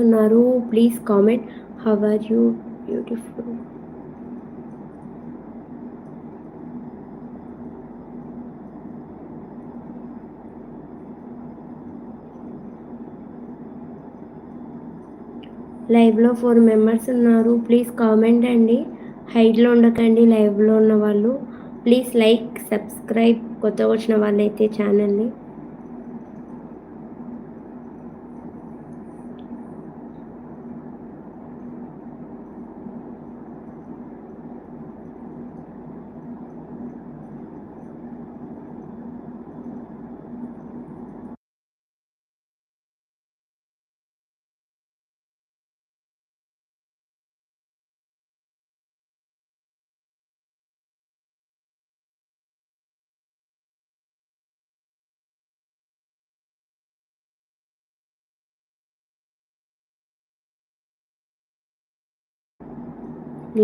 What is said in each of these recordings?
ఉన్నారు. Please comment how are you beautiful. లైవ్లో 4 members ఉన్నారు. ప్లీజ్ కామెంట్ అండి. హైడ్లో ఉండకండి లైవ్లో ఉన్న వాళ్ళు. ప్లీజ్ లైక్ సబ్స్క్రైబ్ కొత్తగా వచ్చిన వాళ్ళైతే ఛానల్ని.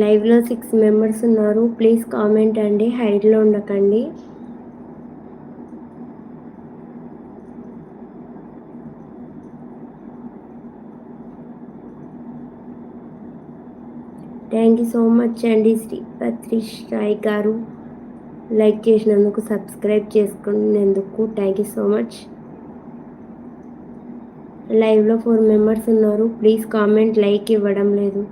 లైవ్లో 6 మెంబర్స్ ఉన్నారు. ప్లీజ్ కామెంట్ అండి. హైడ్లో ఉండకండి. థ్యాంక్ యూ సో మచ్ అండి శ్రీపత్రి సాయి గారు. లైక్ చేసినందుకు, సబ్స్క్రైబ్ చేసుకునేందుకు థ్యాంక్ యూ సో మచ్. లైవ్లో 4 మెంబర్స్ ఉన్నారు. Please comment. లైక్ ఇవ్వడం లేదు.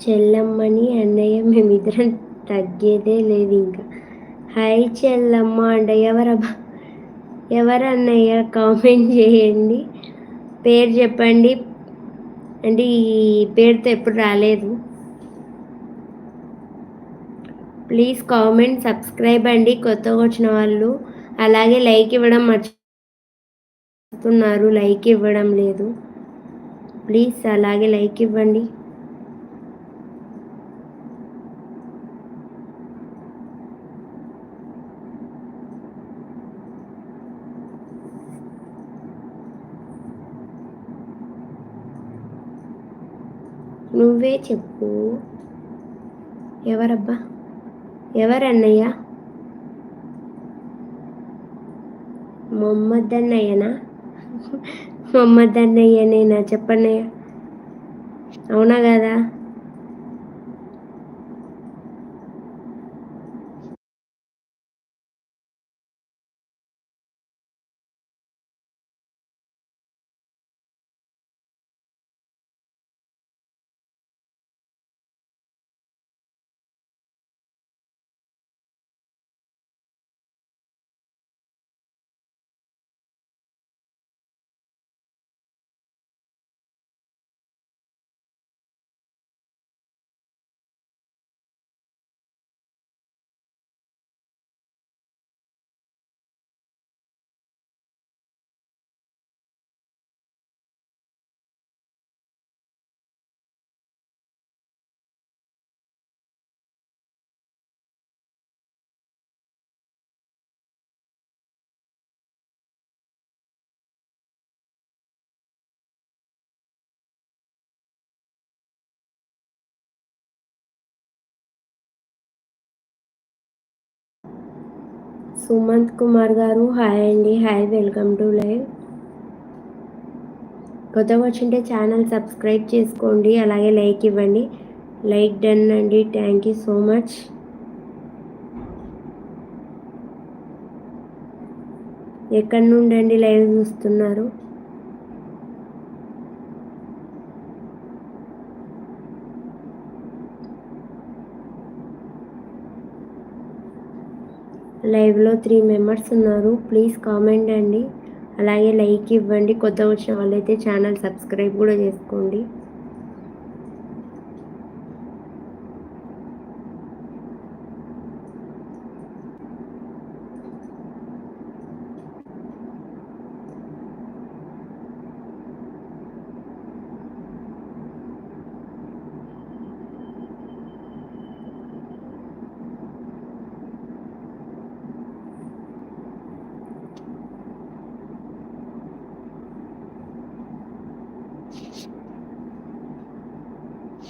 చెల్లమ్మని అన్నయ్య మేమిద్దరం తగ్గేదే లేదు ఇంకా. హాయ్ చెల్లమ్మ అంట. ఎవరన్నయ్య కామెంట్ చేయండి, పేరు చెప్పండి. అంటే ఈ పేరుతో ఎప్పుడు రాలేదు. ప్లీజ్ కామెంట్ సబ్స్క్రైబ్ అండి కొత్తగా వచ్చిన వాళ్ళు. అలాగే లైక్ ఇవ్వడం మర్చిపోతున్నారు, లైక్ ఇవ్వడం లేదు. ప్లీజ్ అలాగే లైక్ ఇవ్వండి. నువ్వే చెప్పు. ఎవరబ్బా, ఎవరన్నయ్య? మొహమ్మద్ అన్నయ్యనా? మొహమ్మద్ అన్నయ్యనేనా? చెప్పన్నయ్య. అవునా కదా? సుమంత్ కుమార్ గారు హాయ్ అండి. Hi, welcome to live. కొత్తగా వచ్చింటే ఛానల్ సబ్స్క్రైబ్ చేసుకోండి, అలాగే లైక్ ఇవ్వండి. లైక్ డన్ అండి. Thank you so much. ఎక్కడి నుండి అండి లైవ్ చూస్తున్నారు? లైవ్లో 3 మెంబర్స్ ఉన్నారు. ప్లీజ్ కామెంట్ అండి, అలాగే లైక్ ఇవ్వండి. కొత్తగా వచ్చిన వాళ్ళైతే ఛానల్ సబ్స్క్రైబ్ కూడా చేసుకోండి.